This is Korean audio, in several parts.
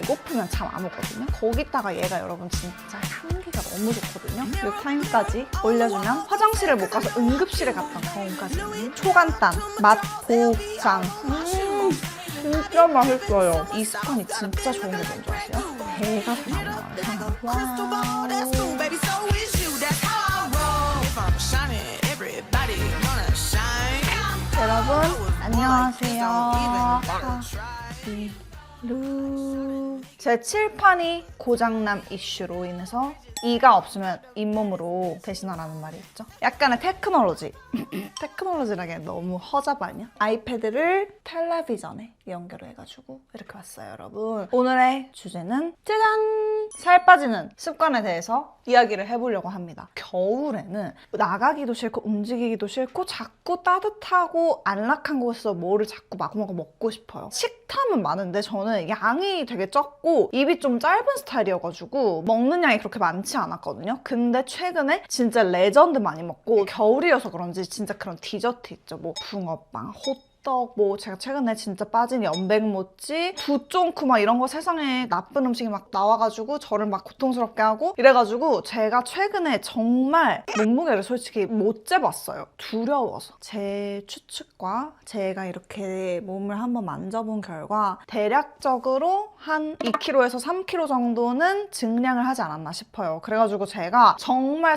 배고프면 잠 안 오거든요. 거기다가 얘가 여러분 진짜 향기가 너무 좋거든요. 이 타임까지 올려주면 화장실을 못 가서 응급실에 갔던 경험까지. 초간단, 맛, 고장. 진짜 맛있어요. 이 스펀이 진짜 좋은 게 뭔지 아세요? 배가 나와요. 와우. 여러분 안녕하세요. 제 칠판이 고장남 이슈로 인해서 이가 없으면 잇몸으로 대신하라는 말이 있죠. 약간의 테크놀로지. 테크놀로지라기엔 너무 허접 아니야? 아이패드를 텔레비전에 연결해가지고 이렇게 왔어요, 여러분. 오늘의 주제는 짜잔! 살 빠지는 습관에 대해서 이야기를 해보려고 합니다. 겨울에는 나가기도 싫고 움직이기도 싫고 자꾸 따뜻하고 안락한 곳에서 뭐를 자꾸 마구마구 먹고 싶어요. 식탐은 많은데 저는 양이 되게 적고 입이 좀 짧은 스타일이어가지고 먹는 양이 그렇게 많지 않았거든요. 근데 최근에 진짜 레전드 많이 먹고 겨울이어서 그런지 진짜 그런 디저트 있죠. 뭐 붕어빵, 뭐 제가 최근에 진짜 빠진 연백모찌, 두쫑쿠 막 이런 거 세상에 나쁜 음식이 막 나와가지고 저를 막 고통스럽게 하고 이래가지고 제가 최근에 정말 몸무게를 솔직히 못 재봤어요. 두려워서. 제 추측과 제가 이렇게 몸을 한번 만져본 결과 대략적으로 한 2kg에서 3kg 정도는 증량을 하지 않았나 싶어요. 그래가지고 제가 정말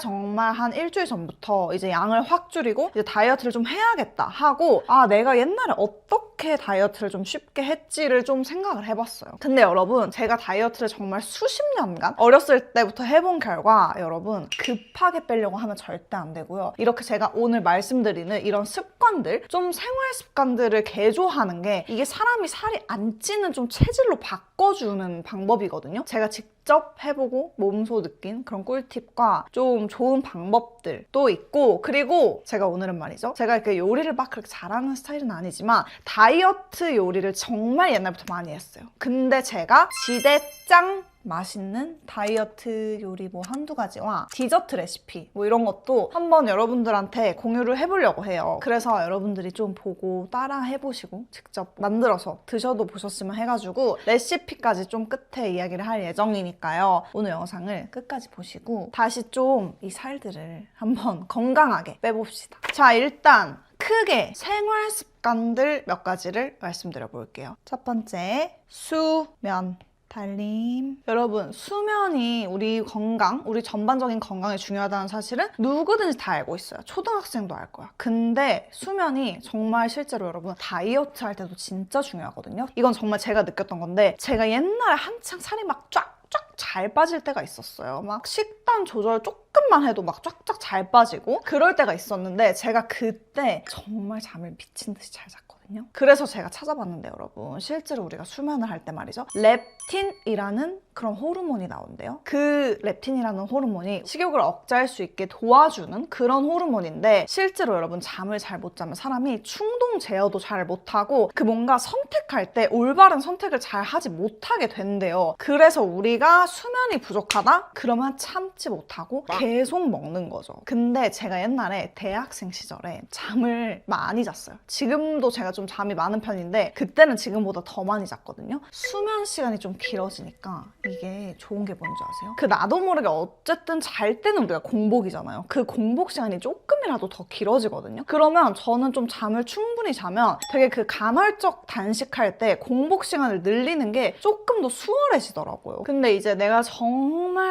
한 일주일 전부터 이제 양을 확 줄이고 이제 다이어트를 좀 해야겠다 하고 내가 옛날에 어떻게 다이어트를 좀 쉽게 했지를 좀 생각을 해봤어요. 근데 여러분 제가 다이어트를 정말 수십 년간 어렸을 때부터 해본 결과 여러분 급하게 빼려고 하면 절대 안 되고요. 이렇게 제가 오늘 말씀드리는 이런 습관들 좀 생활 습관들을 개조하는 게 이게 사람이 살이 안 찌는 좀 체질로 바꿔주는 방법이거든요. 제가 직접 해보고 몸소 느낀 그런 꿀팁과 좀 좋은 방법들도 있고 그리고 제가 오늘은 말이죠. 제가 이렇게 요리를 막 그렇게 잘하는 스타일은 아니지만 다이어트 요리를 정말 옛날부터 많이 했어요. 근데 제가 지대짱 맛있는 다이어트 요리 뭐 한두 가지와 디저트 레시피 뭐 이런 것도 한번 여러분들한테 공유를 해보려고 해요. 그래서 여러분들이 좀 보고 따라 해보시고 직접 만들어서 드셔도 보셨으면 해가지고 레시피까지 좀 끝에 이야기를 할 예정이니까요. 오늘 영상을 끝까지 보시고 다시 좀 이 살들을 한번 건강하게 빼봅시다. 자, 일단 크게 생활 습관들 몇 가지를 말씀드려 볼게요. 첫 번째, 수면. 달림. 여러분, 수면이 우리 건강, 우리 전반적인 건강에 중요하다는 사실은 누구든지 다 알고 있어요. 초등학생도 알 거야. 근데 수면이 정말 실제로 여러분 다이어트 할 때도 진짜 중요하거든요. 이건 정말 제가 느꼈던 건데 제가 옛날에 한창 살이 막 쫙쫙 잘 빠질 때가 있었어요. 막 식단 조절 조금만 해도 막 쫙쫙 잘 빠지고 그럴 때가 있었는데 제가 그때 정말 잠을 미친 듯이 잘 잤거든요. 그래서 제가 찾아봤는데 여러분 실제로 우리가 수면을 할 때 말이죠. 렙틴이라는 그런 호르몬이 나온대요. 그 렙틴이라는 호르몬이 식욕을 억제할 수 있게 도와주는 그런 호르몬인데 실제로 여러분 잠을 잘 못 자면 사람이 충동 제어도 잘 못하고 그 뭔가 선택할 때 올바른 선택을 잘 하지 못하게 된대요. 그래서 우리가 수면이 부족하다? 그러면 참지 못하고 계속 먹는 거죠. 근데 제가 옛날에 대학생 시절에 잠을 많이 잤어요. 지금도 제가 좀 잠이 많은 편인데 그때는 지금보다 더 많이 잤거든요. 수면 시간이 좀 길어지니까 이게 좋은 게 뭔지 아세요? 그 나도 모르게 어쨌든 잘 때는 우리가 공복이잖아요. 그 공복 시간이 조금이라도 더 길어지거든요. 그러면 저는 좀 잠을 충분히 자면 되게 그 간헐적 단식할 때 공복 시간을 늘리는 게 조금 더 수월해지더라고요. 근데 이제 내가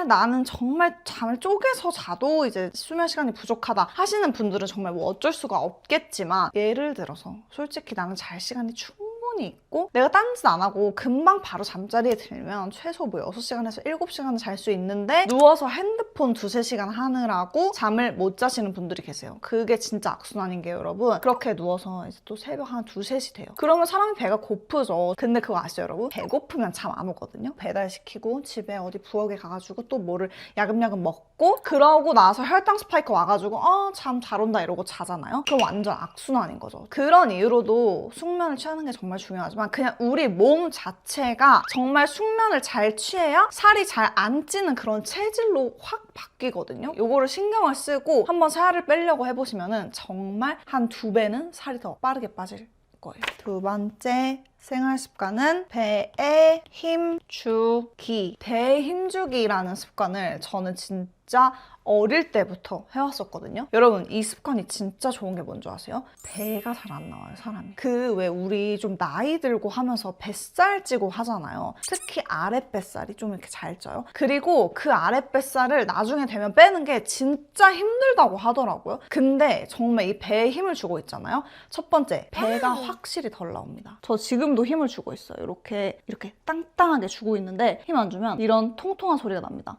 나는 정말 잠을 쪼개서 자도 이제 수면 시간이 부족하다 하시는 분들은 정말 뭐 어쩔 수가 없겠지만 예를 들어서 솔직히 나는 잘 시간이 충분히 있고 내가 딴짓 안 하고 금방 바로 잠자리에 들면 최소 뭐 6시간에서 7시간은 잘 수 있는데 누워서 핸드폰 2-3시간 하느라고 잠을 못 자시는 분들이 계세요. 그게 진짜 악순환인 게 여러분 그렇게 누워서 이제 또 새벽 한 2-3시 돼요. 그러면 사람이 배가 고프죠. 근데 그거 아시죠 여러분? 배고프면 잠 안 오거든요. 배달시키고 집에 어디 부엌에 가가지고 또 뭐를 야금야금 먹고 그러고 나서 혈당 스파이크 와가지고 잠 잘 온다 이러고 자잖아요. 그럼 완전 악순환인 거죠. 그런 이유로도 숙면을 취하는 게 정말 중요하지만 그냥 우리 몸 자체가 정말 숙면을 잘 취해야 살이 잘 안 찌는 그런 체질로 확 바뀌거든요. 요거를 신경을 쓰고 한번 살을 빼려고 해보시면은 정말 한 2배는 살이 더 빠르게 빠질 거예요. 두 번째, 생활 습관은 배에 힘주기. 배에 힘주기라는 습관을 저는 진짜 어릴 때부터 해왔었거든요. 여러분, 이 습관이 진짜 좋은 게 뭔지 아세요? 배가 잘 안 나와요, 사람이. 그 왜 우리 좀 나이 들고 하면서 뱃살 찌고 하잖아요. 특히 아랫뱃살이 좀 이렇게 잘 쪄요. 그리고 그 아랫뱃살을 나중에 되면 빼는 게 진짜 힘들다고 하더라고요. 근데 정말 이 배에 힘을 주고 있잖아요. 첫 번째, 배가 확실히 덜 나옵니다. 저 지금도 힘을 주고 있어요. 이렇게 땅땅하게 주고 있는데 힘 안 주면 이런 통통한 소리가 납니다.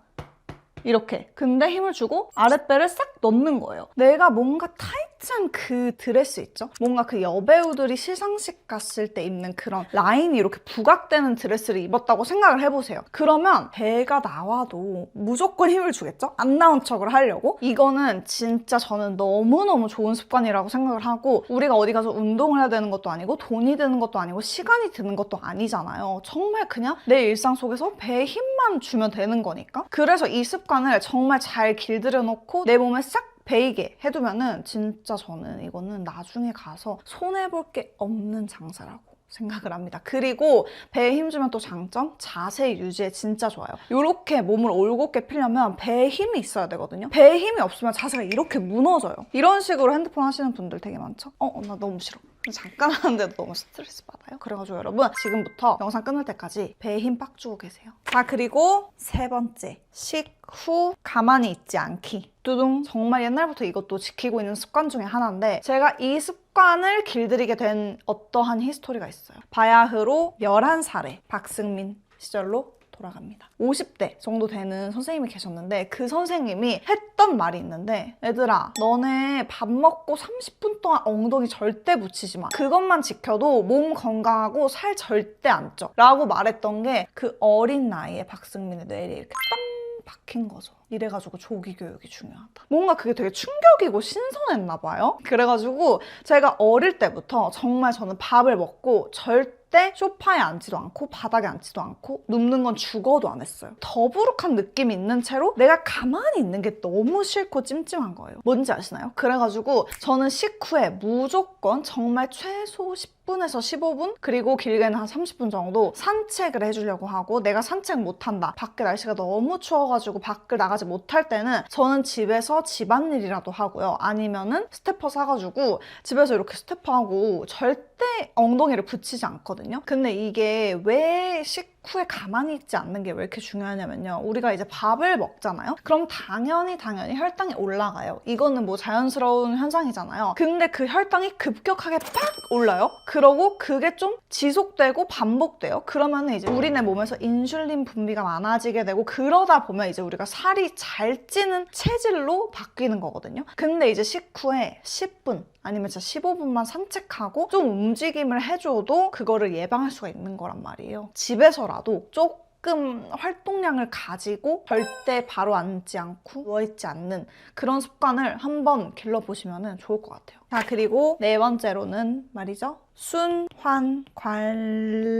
이렇게. 근데 힘을 주고 아랫배를 싹 넣는 거예요. 내가 뭔가 타이트한 그 드레스 있죠? 뭔가 그 여배우들이 시상식 갔을 때 입는 그런 라인이 이렇게 부각되는 드레스를 입었다고 생각을 해보세요. 그러면 배가 나와도 무조건 힘을 주겠죠? 안 나온 척을 하려고? 이거는 진짜 저는 너무너무 좋은 습관이라고 생각을 하고, 우리가 어디 가서 운동을 해야 되는 것도 아니고 돈이 드는 것도 아니고 시간이 드는 것도 아니잖아요. 정말 그냥 내 일상 속에서 배에 힘만 주면 되는 거니까. 그래서 이 습관을 정말 잘 길들여 놓고 내 몸에 싹 배이게 해두면은 진짜 저는 이거는 나중에 가서 손해볼 게 없는 장사라고 생각을 합니다. 그리고 배에 힘주면 또 장점? 자세 유지에 진짜 좋아요. 이렇게 몸을 올곧게 피려면 배에 힘이 있어야 되거든요. 배에 힘이 없으면 자세가 이렇게 무너져요. 이런 식으로 핸드폰 하시는 분들 되게 많죠? 나 너무 싫어. 잠깐 하는데도 너무 스트레스 받아요. 그래가지고 여러분, 지금부터 영상 끊을 때까지 배에 힘 빡 주고 계세요. 자, 그리고 세 번째, 식후 가만히 있지 않기. 뚜둥. 정말 옛날부터 이것도 지키고 있는 습관 중에 하나인데, 제가 이 습관을 길들이게 된 어떠한 히스토리가 있어요. 바야흐로 11살에 박승민 시절로 돌아갑니다. 50대 정도 되는 선생님이 계셨는데, 그 선생님이 했던 말이 있는데, 얘들아, 너네 밥 먹고 30분 동안 엉덩이 절대 붙이지 마. 그것만 지켜도 몸 건강하고 살 절대 안 쪄. 라고 말했던 게 그 어린 나이에 박승민의 뇌에 이렇게 땅 박힌 거죠. 이래가지고 조기 교육이 중요하다. 뭔가 그게 되게 충격이고 신선했나 봐요. 그래가지고 제가 어릴 때부터 정말 저는 밥을 먹고 절대 소파에 앉지도 않고 바닥에 앉지도 않고 눕는 건 죽어도 안 했어요. 더부룩한 느낌이 있는 채로 내가 가만히 있는 게 너무 싫고 찜찜한 거예요. 뭔지 아시나요? 그래가지고 저는 식후에 무조건 정말 최소 10분에서 15분, 그리고 길게는 한 30분 정도 산책을 해주려고 하고, 내가 산책 못한다, 밖에 날씨가 너무 추워가지고 밖을 나가지 못할 때는 저는 집에서 집안일이라도 하고요. 아니면은 스태퍼 사가지고 집에서 이렇게 스태퍼하고 절대 엉덩이를 붙이지 않거든요. 근데 이게 왜 식후에 가만히 있지 않는 게 왜 이렇게 중요하냐면요. 우리가 이제 밥을 먹잖아요. 그럼 당연히 혈당이 올라가요. 이거는 뭐 자연스러운 현상이잖아요. 근데 그 혈당이 급격하게 팍 올라요. 그러고 그게 좀 지속되고 반복돼요. 그러면 이제 우리네 몸에서 인슐린 분비가 많아지게 되고, 그러다 보면 이제 우리가 살이 잘 찌는 체질로 바뀌는 거거든요. 근데 이제 식후에 10분 아니면 진짜 15분만 산책하고 좀 움직임을 해줘도 그거를 예방할 수가 있는 거란 말이에요. 집에서라도 조금 활동량을 가지고 절대 바로 앉지 않고 누워있지 않는 그런 습관을 한번 길러보시면 좋을 것 같아요. 자, 그리고 네 번째로는 말이죠. 순환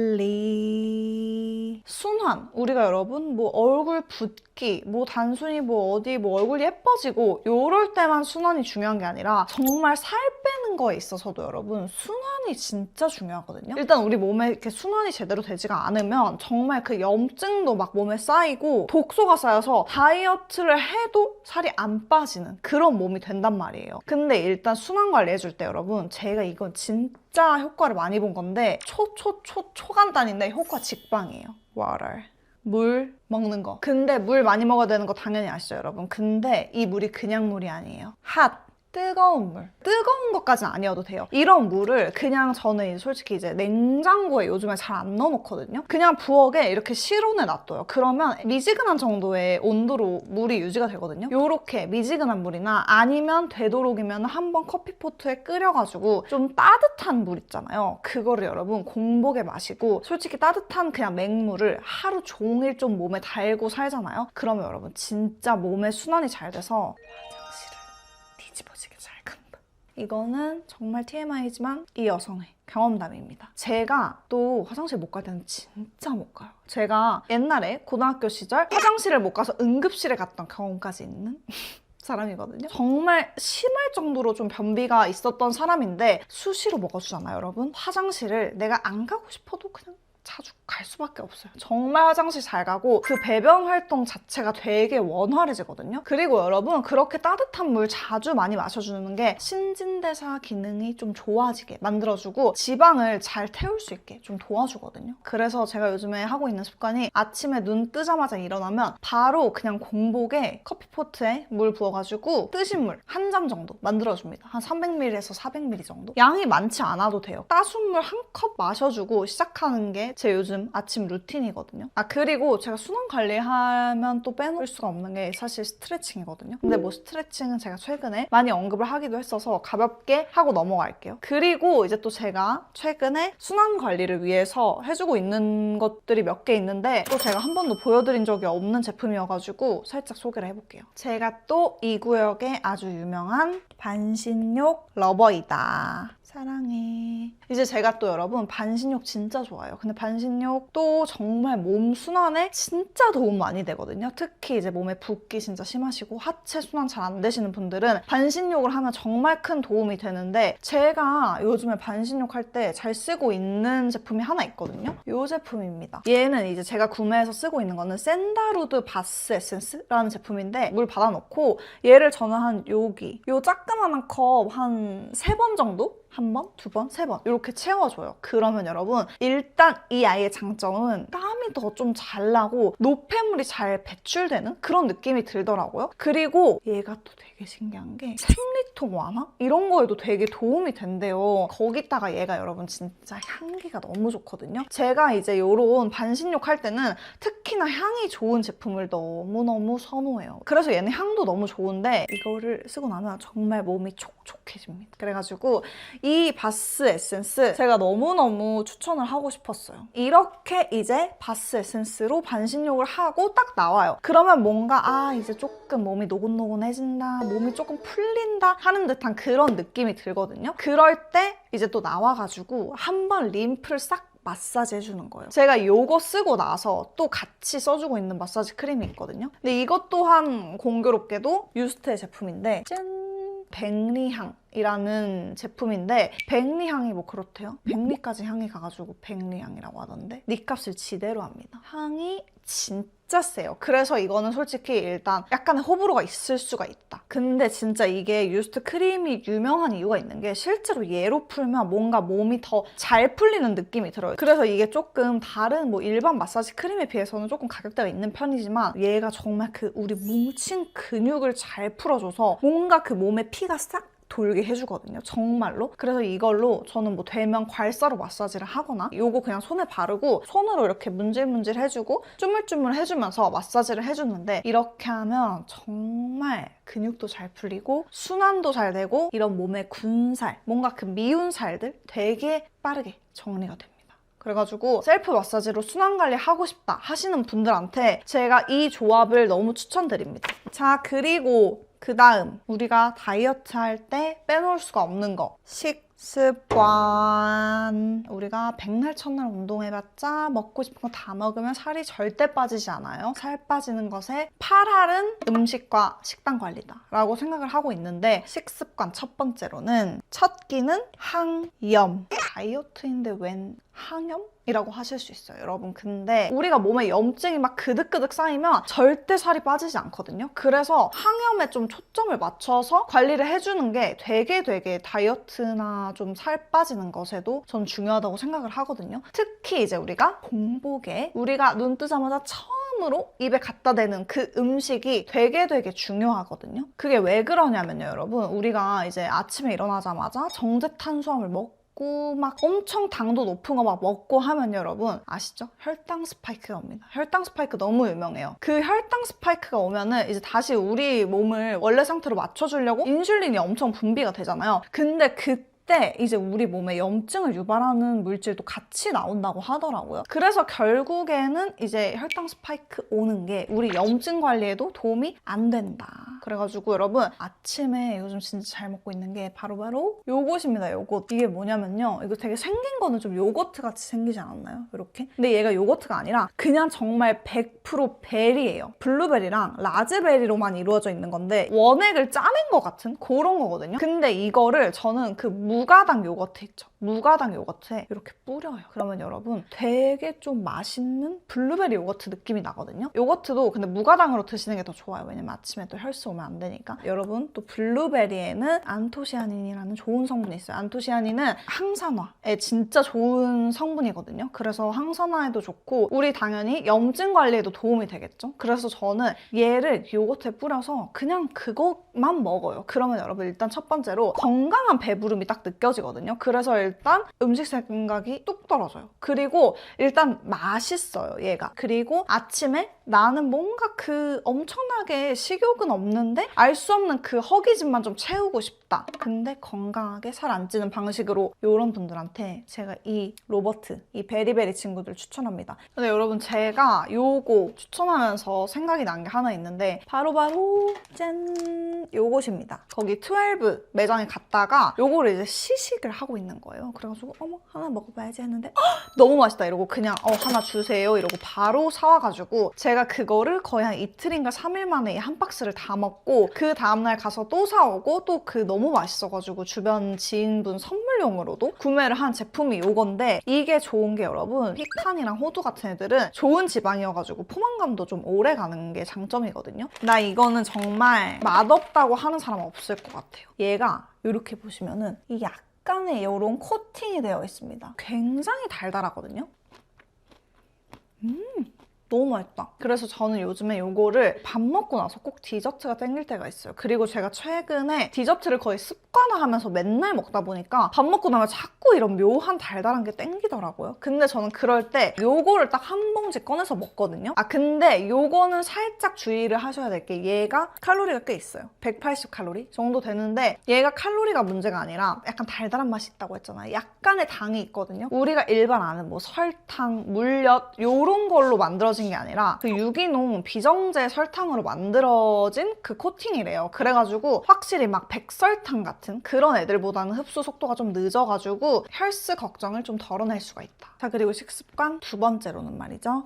관리. 순환. 우리가 여러분 뭐 얼굴 붓기, 뭐 단순히 뭐 어디 뭐 얼굴이 예뻐지고 요럴 때만 순환이 중요한 게 아니라 정말 살 빼는 거에 있어서도 여러분 순환이 진짜 중요하거든요. 일단 우리 몸에 이렇게 순환이 제대로 되지가 않으면 정말 그 염증도 막 몸에 쌓이고 독소가 쌓여서 다이어트를 해도 살이 안 빠지는 그런 몸이 된단 말이에요. 근데 일단 순환 관리 해줄 때 여러분, 제가 이건 진짜 효과를 많이 본 건데 초간단인데 효과 직방이에요. water. 물 먹는 거. 근데 물 많이 먹어야 되는 거 당연히 아시죠, 여러분? 근데 이 물이 그냥 물이 아니에요. 뜨거운 물. 뜨거운 것까지는 아니어도 돼요. 이런 물을 그냥 저는 솔직히 이제 냉장고에 요즘에 잘 안 넣어놓거든요. 그냥 부엌에 이렇게 실온에 놔둬요. 그러면 미지근한 정도의 온도로 물이 유지가 되거든요. 요렇게 미지근한 물이나 아니면 되도록이면 한번 커피포트에 끓여가지고 좀 따뜻한 물 있잖아요. 그거를 여러분 공복에 마시고, 솔직히 따뜻한 그냥 맹물을 하루 종일 좀 몸에 달고 살잖아요. 그러면 여러분 진짜 몸의 순환이 잘 돼서 뒤집어지게 잘 간다. 이거는 정말 TMI지만 이 여성의 경험담입니다. 제가 또 화장실 못 갈 때는 진짜 못 가요. 제가 옛날에 고등학교 시절 화장실을 못 가서 응급실에 갔던 경험까지 있는 사람이거든요. 정말 심할 정도로 좀 변비가 있었던 사람인데 수시로 먹어주잖아요, 여러분. 화장실을 내가 안 가고 싶어도 그냥 자주 갈 수밖에 없어요. 정말 화장실 잘 가고 그 배변 활동 자체가 되게 원활해지거든요. 그리고 여러분 그렇게 따뜻한 물 자주 많이 마셔주는 게 신진대사 기능이 좀 좋아지게 만들어주고 지방을 잘 태울 수 있게 좀 도와주거든요. 그래서 제가 요즘에 하고 있는 습관이 아침에 눈 뜨자마자 일어나면 바로 그냥 공복에 커피포트에 물 부어가지고 뜨신 물 한 잔 정도 만들어줍니다. 한 300ml에서 400ml 정도. 양이 많지 않아도 돼요. 따순 물 한 컵 마셔주고 시작하는 게 제 요즘 아침 루틴이거든요. 그리고 제가 수면 관리하면 또 빼놓을 수가 없는 게 사실 스트레칭이거든요. 근데 뭐 스트레칭은 제가 최근에 많이 언급을 하기도 했어서 가볍게 하고 넘어갈게요. 그리고 이제 또 제가 최근에 수면 관리를 위해서 해주고 있는 것들이 몇 개 있는데 또 제가 한 번도 보여드린 적이 없는 제품이어가지고 살짝 소개를 해볼게요. 제가 또 이 구역에 아주 유명한 반신욕 러버이다. 사랑해. 이제 제가 또 여러분 반신욕 진짜 좋아해요. 근데 반신욕도 정말 몸 순환에 진짜 도움 많이 되거든요. 특히 이제 몸에 붓기 진짜 심하시고 하체 순환 잘 안 되시는 분들은 반신욕을 하면 정말 큰 도움이 되는데 제가 요즘에 반신욕 할 때 잘 쓰고 있는 제품이 하나 있거든요. 이 제품입니다. 얘는 이제 제가 구매해서 쓰고 있는 거는 샌다루드 바스 에센스라는 제품인데 물 받아놓고 얘를 저는 한 여기 요 자그마한 컵 한 3번 정도? 한 번, 두 번, 세 번 이렇게 채워줘요. 그러면 여러분 일단 이 아이의 장점은 땀이 더 좀 잘 나고 노폐물이 잘 배출되는 그런 느낌이 들더라고요. 그리고 얘가 또 되게 신기한 게 생리통 완화? 이런 거에도 되게 도움이 된대요. 거기다가 얘가 여러분 진짜 향기가 너무 좋거든요. 제가 이제 이런 반신욕 할 때는 특히나 향이 좋은 제품을 너무너무 선호해요. 그래서 얘는 향도 너무 좋은데 이거를 쓰고 나면 정말 몸이 촉촉해집니다. 그래가지고 이 바스 에센스 제가 너무너무 추천을 하고 싶었어요. 이렇게 이제 바스 에센스로 반신욕을 하고 딱 나와요. 그러면 뭔가 이제 조금 몸이 노곤노곤해진다, 몸이 조금 풀린다 하는 듯한 그런 느낌이 들거든요. 그럴 때 이제 또 나와가지고 한번 림프를 싹 마사지 해주는 거예요. 제가 이거 쓰고 나서 또 같이 써주고 있는 마사지 크림이 있거든요. 근데 이것 또한 공교롭게도 유스테 제품인데 짠! 백리향이라는 제품인데 백리향이 뭐 그렇대요. 백리까지 향이 가가지고 백리향이라고 하던데 니값을 지대로 합니다. 향이 진짜 세요. 그래서 이거는 솔직히 일단 약간의 호불호가 있을 수가 있다. 근데 진짜 이게 유스트 크림이 유명한 이유가 있는 게 실제로 얘로 풀면 뭔가 몸이 더 잘 풀리는 느낌이 들어요. 그래서 이게 조금 다른 뭐 일반 마사지 크림에 비해서는 조금 가격대가 있는 편이지만 얘가 정말 그 우리 뭉친 근육을 잘 풀어줘서 뭔가 그 몸에 피가 싹 돌게 해주거든요. 정말로. 그래서 이걸로 저는 뭐 되면 괄사로 마사지를 하거나 요거 그냥 손에 바르고 손으로 이렇게 문질문질 해주고 쭈물쭈물 해주면서 마사지를 해주는데 이렇게 하면 정말 근육도 잘 풀리고 순환도 잘 되고 이런 몸의 군살, 뭔가 그 미운 살들 되게 빠르게 정리가 됩니다. 그래가지고 셀프 마사지로 순환관리 하고 싶다 하시는 분들한테 제가 이 조합을 너무 추천드립니다. 자, 그리고 그 다음 우리가 다이어트 할 때 빼놓을 수가 없는 거 식습관. 우리가 백날 첫날 운동해봤자 먹고 싶은 거 다 먹으면 살이 절대 빠지지 않아요. 살 빠지는 것의 8할은 음식과 식단 관리다 라고 생각을 하고 있는데 식습관 첫 번째로는 첫 끼는 항염. 다이어트인데 웬 항염? 이라고 하실 수 있어요, 여러분. 근데 우리가 몸에 염증이 막 그득그득 쌓이면 절대 살이 빠지지 않거든요. 그래서 항염에 좀 초점을 맞춰서 관리를 해주는 게 되게 다이어트나 좀 살 빠지는 것에도 전 중요하다고 생각을 하거든요. 특히 이제 우리가 공복에 우리가 눈 뜨자마자 처음으로 입에 갖다 대는 그 음식이 되게 중요하거든요. 그게 왜 그러냐면요, 여러분. 우리가 이제 아침에 일어나자마자 정제 탄수화물 먹고 막 엄청 당도 높은 거 막 먹고 하면 여러분 아시죠? 혈당 스파이크가 옵니다. 혈당 스파이크 너무 유명해요. 그 혈당 스파이크가 오면은 이제 다시 우리 몸을 원래 상태로 맞춰주려고 인슐린이 엄청 분비가 되잖아요. 근데 그때 이때 이제 우리 몸에 염증을 유발하는 물질도 같이 나온다고 하더라고요. 그래서 결국에는 이제 혈당 스파이크 오는 게 우리 염증 관리에도 도움이 안 된다. 그래가지고 여러분 아침에 요즘 진짜 잘 먹고 있는 게 바로바로 요것입니다. 요것. 이게 뭐냐면요. 이거 되게 생긴 거는 좀 요거트 같이 생기지 않았나요? 이렇게. 근데 얘가 요거트가 아니라 그냥 정말 100% 베리예요. 블루베리랑 라즈베리로만 이루어져 있는 건데 원액을 짜낸 것 같은 그런 거거든요. 근데 이거를 저는 그 무가당 요거트 있죠. 무가당 요거트에 이렇게 뿌려요. 그러면 여러분 되게 좀 맛있는 블루베리 요거트 느낌이 나거든요. 요거트도 근데 무가당으로 드시는 게 더 좋아요. 왜냐면 아침에 또 혈스 오면 안 되니까. 여러분 또 블루베리에는 안토시아닌이라는 좋은 성분이 있어요. 안토시아닌은 항산화에 진짜 좋은 성분이거든요. 그래서 항산화에도 좋고 우리 당연히 염증 관리에도 도움이 되겠죠. 그래서 저는 얘를 요거트에 뿌려서 그냥 그것만 먹어요. 그러면 여러분 일단 첫 번째로 건강한 배부름이 딱 느껴지거든요. 그래서 일단 음식 생각이 뚝 떨어져요. 그리고 일단 맛있어요, 얘가. 그리고 아침에 나는 뭔가 그 엄청나게 식욕은 없는데 알 수 없는 그 허기짐만 좀 채우고 싶다. 근데 건강하게 살 안 찌는 방식으로 이런 분들한테 제가 이 로버트, 이 베리베리 친구들 추천합니다. 근데 여러분 제가 요거 추천하면서 생각이 난 게 하나 있는데 바로바로 짠! 요것입니다. 거기 12 매장에 갔다가 요거를 이제 시식을 하고 있는 거예요. 그래가지고 어머 하나 먹어봐야지 했는데 너무 맛있다 이러고 그냥 하나 주세요 이러고 바로 사와가지고 제가 그거를 거의 한 이틀인가 3일 만에 한 박스를 다 먹고 그 다음날 가서 또 사오고 또 그 너무 맛있어가지고 주변 지인분 선물용으로도 구매를 한 제품이 요건데 이게 좋은 게 여러분 피칸이랑 호두 같은 애들은 좋은 지방이어가지고 포만감도 좀 오래 가는 게 장점이거든요. 나 이거는 정말 맛없다고 하는 사람 없을 것 같아요. 얘가 이렇게 보시면은 이 약간의 이런 코팅이 되어 있습니다. 굉장히 달달하거든요. 너무 맛있다. 그래서 저는 요즘에 요거를 밥 먹고 나서 꼭 디저트가 땡길 때가 있어요. 그리고 제가 최근에 디저트를 거의 습관화하면서 맨날 먹다 보니까 밥 먹고 나면 자꾸 이런 묘한 달달한 게 땡기더라고요. 근데 저는 그럴 때 요거를 딱 한 봉지 꺼내서 먹거든요. 근데 요거는 살짝 주의를 하셔야 될 게 얘가 칼로리가 꽤 있어요. 180칼로리 정도 되는데 얘가 칼로리가 문제가 아니라 약간 달달한 맛이 있다고 했잖아요. 약간의 당이 있거든요. 우리가 일반 아는 뭐 설탕, 물엿 요런 걸로 만들어진 게 아니라 그 유기농 비정제 설탕으로 만들어진 그 코팅이래요. 그래가지고 확실히 막 백설탕 같은 그런 애들보다는 흡수 속도가 좀 늦어가지고 혈스 걱정을 좀 덜어낼 수가 있다. 자, 그리고 식습관 두 번째로는 말이죠.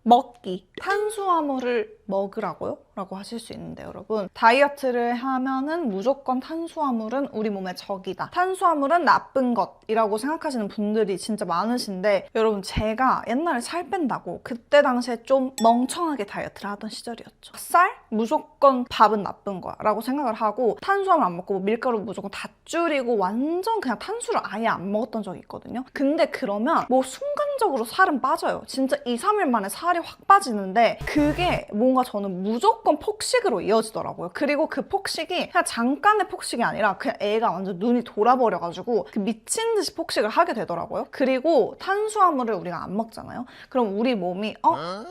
먹기. 탄수화물을 먹으라고요? 라고 하실 수 있는데 여러분 다이어트를 하면은 무조건 탄수화물은 우리 몸의 적이다. 탄수화물은 나쁜 것이라고 생각하시는 분들이 진짜 많으신데 여러분 제가 옛날에 살 뺀다고 그때 당시에 좀 멍청하게 다이어트를 하던 시절이었죠. 쌀? 무조건 밥은 나쁜 거야 라고 생각을 하고 탄수화물 안 먹고 밀가루 무조건 다 줄이고 완전 그냥 탄수를 아예 안 먹었던 적이 있거든요. 근데 그러면 뭐 순간적으로 살은 빠져요. 진짜 2, 3일 만에 살이 확 빠지는데 그게 뭔가 저는 무조건 폭식으로 이어지더라고요. 그리고 그 폭식이 그냥 잠깐의 폭식이 아니라 그냥 애가 완전 눈이 돌아버려가지고 그 미친 듯이 폭식을 하게 되더라고요. 그리고 탄수화물을 우리가 안 먹잖아요. 그럼 우리 몸이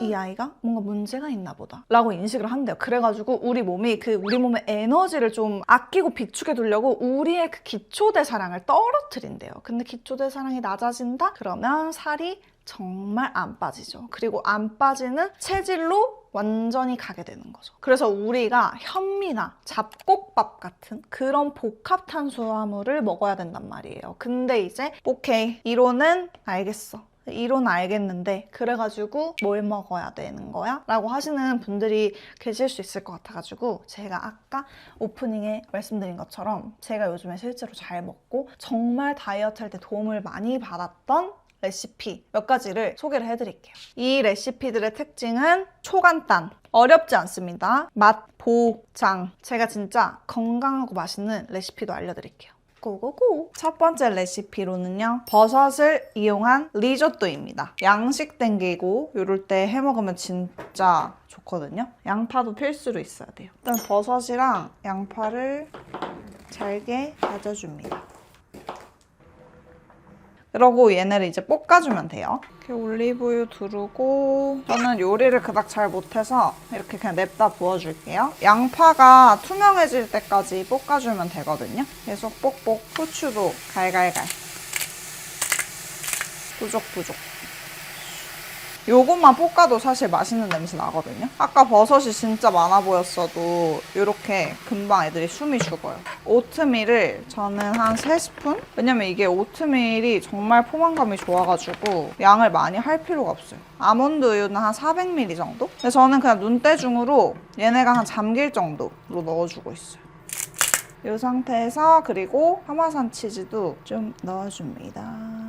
이 아이가 뭔가 문제가 있나 보다 라고 인식을 한대요. 그래가지고 우리 몸이 우리 몸의 에너지를 좀 아끼고 비축해 두려고 우리의 그 기초대사량을 떨어뜨린대요. 근데 기초대사량이 낮아진다? 그러면 살이 정말 안 빠지죠. 그리고 안 빠지는 체질로 완전히 가게 되는 거죠. 그래서 우리가 현미나 잡곡밥 같은 그런 복합 탄수화물을 먹어야 된단 말이에요. 근데 이제 오케이 이론은 알겠어. 이론 알겠는데 그래가지고 뭘 먹어야 되는 거야? 라고 하시는 분들이 계실 수 있을 것 같아가지고 제가 아까 오프닝에 말씀드린 것처럼 제가 요즘에 실제로 잘 먹고 정말 다이어트 할 때 도움을 많이 받았던 레시피 몇 가지를 소개를 해드릴게요. 이 레시피들의 특징은 초간단, 어렵지 않습니다. 맛, 보장. 제가 진짜 건강하고 맛있는 레시피도 알려드릴게요. 고고고! 첫 번째 레시피로는요. 버섯을 이용한 리조또입니다. 양식 땡기고 이럴 때 해먹으면 진짜 좋거든요. 양파도 필수로 있어야 돼요. 일단 버섯이랑 양파를 잘게 다져줍니다. 그러고 얘네를 이제 볶아주면 돼요. 이렇게 올리브유 두르고 저는 요리를 그닥 잘 못해서 이렇게 그냥 냅다 부어줄게요. 양파가 투명해질 때까지 볶아주면 되거든요. 계속 뽁뽁. 후추도 갈갈갈. 부족부족. 요것만 볶아도 사실 맛있는 냄새 나거든요. 아까 버섯이 진짜 많아 보였어도 이렇게 금방 애들이 숨이 죽어요. 오트밀을 저는 한 3스푼? 왜냐면 이게 오트밀이 정말 포만감이 좋아가지고 양을 많이 할 필요가 없어요. 아몬드 우유는 한 400ml 정도? 근데 저는 그냥 눈대중으로 얘네가 한 잠길 정도로 넣어주고 있어요. 이 상태에서 그리고 파마산 치즈도 좀 넣어줍니다.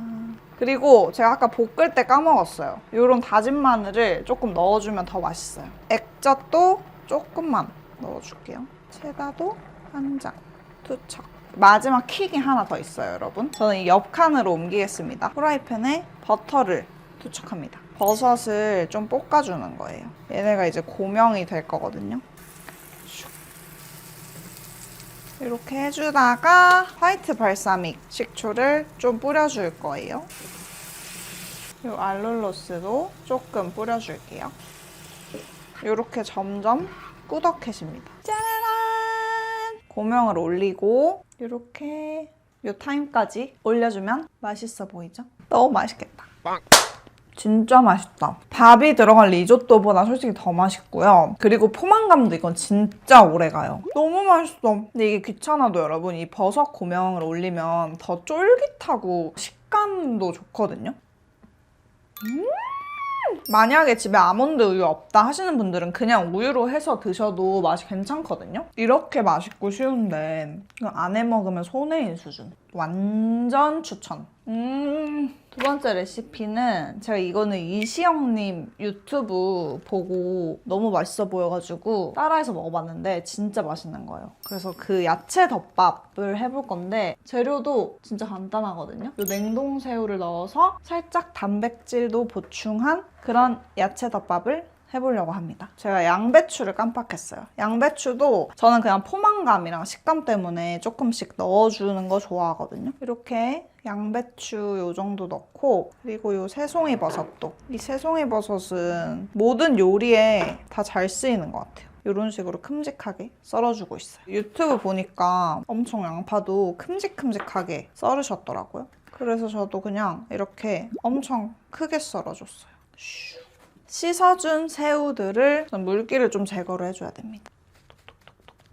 그리고 제가 아까 볶을 때 까먹었어요. 이런 다진 마늘을 조금 넣어주면 더 맛있어요. 액젓도 조금만 넣어줄게요. 체다도 한 장, 투척. 마지막 킥이 하나 더 있어요, 여러분. 저는 이 옆 칸으로 옮기겠습니다. 프라이팬에 버터를 투척합니다. 버섯을 좀 볶아주는 거예요. 얘네가 이제 고명이 될 거거든요. 이렇게 해주다가 화이트 발사믹 식초를 좀 뿌려줄 거예요. 이 알룰로스도 조금 뿌려줄게요. 이렇게 점점 꾸덕해집니다. 짜라란! 고명을 올리고 이렇게 이 타임까지 올려주면 맛있어 보이죠? 너무 맛있겠다. 진짜 맛있다. 밥이 들어간 리조또보다 솔직히 더 맛있고요. 그리고 포만감도 이건 진짜 오래가요. 너무 맛있어. 근데 이게 귀찮아도 여러분 이 버섯 고명을 올리면 더 쫄깃하고 식감도 좋거든요. 만약에 집에 아몬드 우유 없다 하시는 분들은 그냥 우유로 해서 드셔도 맛이 괜찮거든요. 이렇게 맛있고 쉬운데 이거 안 해 먹으면 손해인 수준. 완전 추천. 두 번째 레시피는 제가 이거는 이시영님 유튜브 보고 너무 맛있어 보여가지고 따라해서 먹어봤는데 진짜 맛있는 거예요. 그래서 그 야채 덮밥을 해볼 건데 재료도 진짜 간단하거든요. 이 냉동 새우를 넣어서 살짝 단백질도 보충한 그런 야채 덮밥을 해보려고 합니다. 제가 양배추를 깜빡했어요. 양배추도 저는 그냥 포만감이랑 식감 때문에 조금씩 넣어주는 거 좋아하거든요. 이렇게 양배추 요 정도 넣고 그리고 요 새송이 버섯도. 이 새송이 버섯은 모든 요리에 다 잘 쓰이는 것 같아요. 이런 식으로 큼직하게 썰어주고 있어요. 유튜브 보니까 엄청 양파도 큼직큼직하게 썰으셨더라고요. 그래서 저도 그냥 이렇게 엄청 크게 썰어줬어요. 씻어준 새우들을 물기를 좀 제거를 해줘야 됩니다.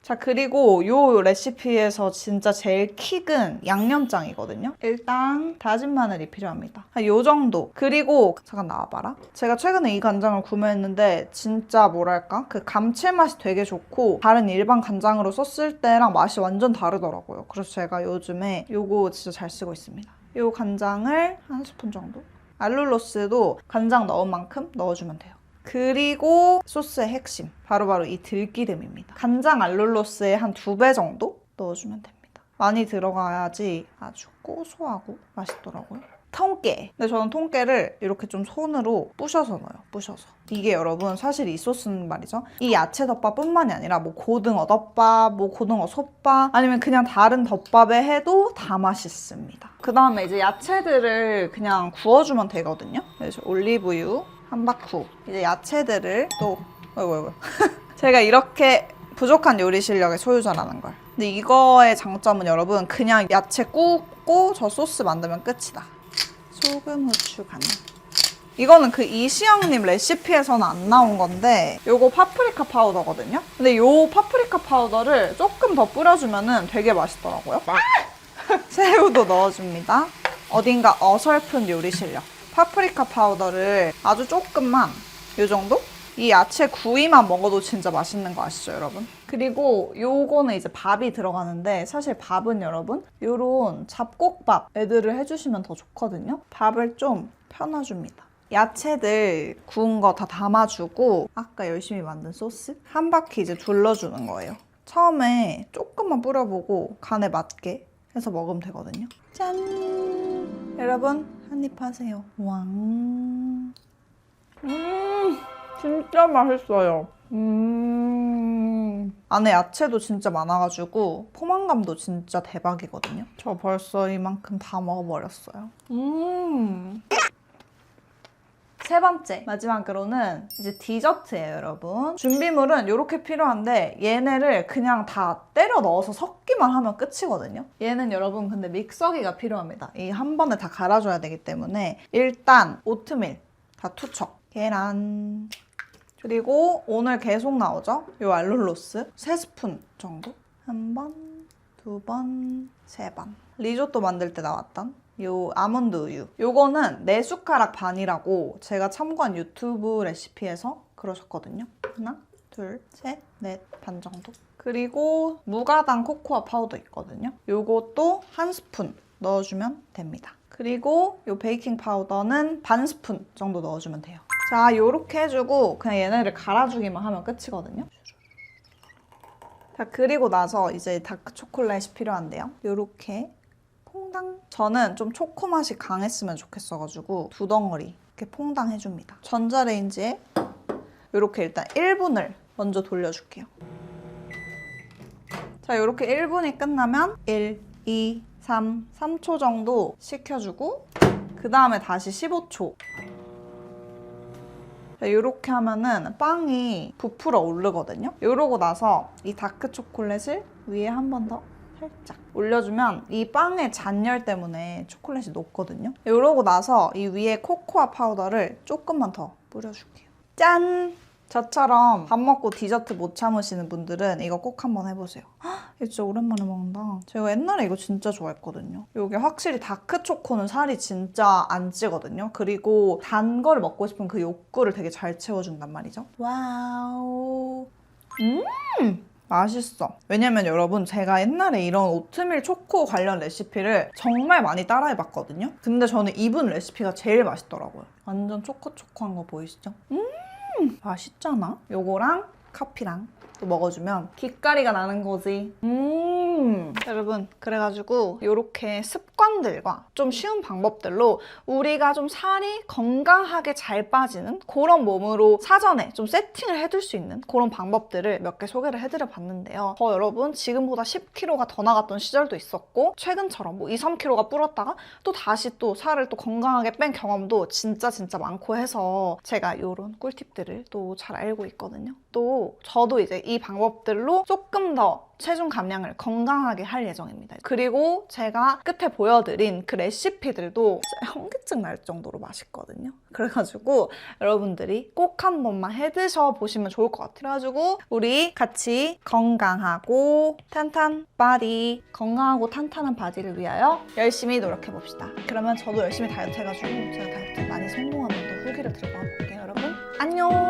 자, 그리고 이 레시피에서 진짜 제일 킥은 양념장이거든요. 일단 다진 마늘이 필요합니다. 한 요 정도. 그리고 잠깐 나와봐라. 제가 최근에 이 간장을 구매했는데 진짜 뭐랄까? 그 감칠맛이 되게 좋고 다른 일반 간장으로 썼을 때랑 맛이 완전 다르더라고요. 그래서 제가 요즘에 요거 진짜 잘 쓰고 있습니다. 요 간장을 한 스푼 정도. 알룰로스도 간장 넣은 만큼 넣어주면 돼요. 그리고 소스의 핵심, 바로바로 이 들기름입니다. 간장 알룰로스의 한 2배 정도 넣어주면 됩니다. 많이 들어가야지 아주 고소하고 맛있더라고요. 통깨. 근데 저는 통깨를 이렇게 좀 손으로 부셔서 넣어요. 부셔서. 이게 여러분 사실 이 소스는 말이죠. 이 야채 덮밥뿐만이 아니라 뭐 고등어 덮밥, 뭐 고등어 솥밥 아니면 그냥 다른 덮밥에 해도 다 맛있습니다. 그 다음에 이제 야채들을 그냥 구워주면 되거든요. 그래서 올리브유 한 바쿠. 이제 야채들을 또 어이구 제가 이렇게 부족한 요리 실력의 소유자라는 걸. 근데 이거의 장점은 여러분 그냥 야채 굽고 저 소스 만들면 끝이다. 소금, 후추, 간장. 이거는 그 이시영님 레시피에서는 안 나온 건데 요거 파프리카 파우더거든요. 근데 요 파프리카 파우더를 조금 더 뿌려주면 되게 맛있더라고요. 새우도 넣어줍니다. 어딘가 어설픈 요리 실력. 파프리카 파우더를 아주 조금만 요 정도? 이 야채 구이만 먹어도 진짜 맛있는 거 아시죠, 여러분? 그리고 요거는 이제 밥이 들어가는데 사실 밥은 여러분 요런 잡곡밥 애들을 해주시면 더 좋거든요. 밥을 좀 편아줍니다. 야채들 구운 거 다 담아주고 아까 열심히 만든 소스 한 바퀴 이제 둘러주는 거예요. 처음에 조금만 뿌려보고 간에 맞게 해서 먹으면 되거든요. 짠! 여러분 한입 하세요. 왕. 진짜 맛있어요. 안에 야채도 진짜 많아가지고 포만감도 진짜 대박이거든요. 저 벌써 이만큼 다 먹어버렸어요. 세 번째, 마지막으로는 이제 디저트예요, 여러분. 준비물은 이렇게 필요한데 얘네를 그냥 다 때려 넣어서 섞기만 하면 끝이거든요. 얘는 여러분 근데 믹서기가 필요합니다. 이 한 번에 다 갈아줘야 되기 때문에 일단 오트밀 다 투척, 계란, 그리고 오늘 계속 나오죠? 요 알룰로스 3스푼 정도? 1번, 2번, 3번. 리조또 만들 때 나왔던 요 아몬드 우유. 요거는 4숟가락 반이라고 제가 참고한 유튜브 레시피에서 그러셨거든요. 하나, 둘, 셋, 넷 반 정도. 그리고 무가당 코코아 파우더 있거든요. 요것도 1스푼 넣어주면 됩니다. 그리고 요 베이킹 파우더는 반 스푼 정도 넣어주면 돼요. 자, 요렇게 해주고 그냥 얘네를 갈아주기만 하면 끝이거든요. 자, 그리고 나서 이제 다크 초콜릿이 필요한데요. 요렇게 퐁당. 저는 좀 초코 맛이 강했으면 좋겠어가지고 2덩어리 이렇게 퐁당 해줍니다. 전자레인지에 이렇게 일단 1분을 먼저 돌려줄게요. 자, 이렇게 1분이 끝나면 1, 2, 3초 정도 식혀주고 그 다음에 다시 15초. 자, 이렇게 하면은 빵이 부풀어 오르거든요. 이러고 나서 이 다크 초콜릿을 위에 한 번 더 살짝 올려주면 이 빵의 잔열 때문에 초콜릿이 녹거든요. 이러고 나서 이 위에 코코아 파우더를 조금만 더 뿌려줄게요. 짠! 저처럼 밥 먹고 디저트 못 참으시는 분들은 이거 꼭 한번 해보세요. 이거 진짜 오랜만에 먹는다. 제가 옛날에 이거 진짜 좋아했거든요. 이게 확실히 다크 초코는 살이 진짜 안 찌거든요. 그리고 단 거를 먹고 싶은 그 욕구를 되게 잘 채워준단 말이죠. 와우. 맛있어. 왜냐면 여러분 제가 옛날에 이런 오트밀 초코 관련 레시피를 정말 많이 따라해봤거든요. 근데 저는 이분 레시피가 제일 맛있더라고요. 완전 초코초코한 거 보이시죠? 맛있잖아? 요거랑 커피랑 또 먹어주면 깃가리가 나는 거지. 여러분, 그래가지고 이렇게 습관들과 좀 쉬운 방법들로 우리가 좀 살이 건강하게 잘 빠지는 그런 몸으로 사전에 좀 세팅을 해둘 수 있는 그런 방법들을 몇 개 소개를 해드려 봤는데요. 저 여러분 지금보다 10kg가 더 나갔던 시절도 있었고 최근처럼 뭐 2, 3kg가 불었다가 또 다시 또 살을 또 건강하게 뺀 경험도 진짜 많고 해서 제가 이런 꿀팁들을 또 잘 알고 있거든요. 또 저도 이제 이 방법들로 조금 더 체중 감량을 건강하게 할 예정입니다. 그리고 제가 끝에 보여드린 그 레시피들도 진짜 현기증 날 정도로 맛있거든요. 그래가지고 여러분들이 꼭 한 번만 해드셔 보시면 좋을 것 같아요. 그래가지고 우리 같이 건강하고 탄탄 바디, 건강하고 탄탄한 바디를 위하여 열심히 노력해봅시다. 그러면 저도 열심히 다이어트 해가지고 제가 다이어트 많이 성공하면 또 후기를 들고 와볼게요, 여러분. 안녕!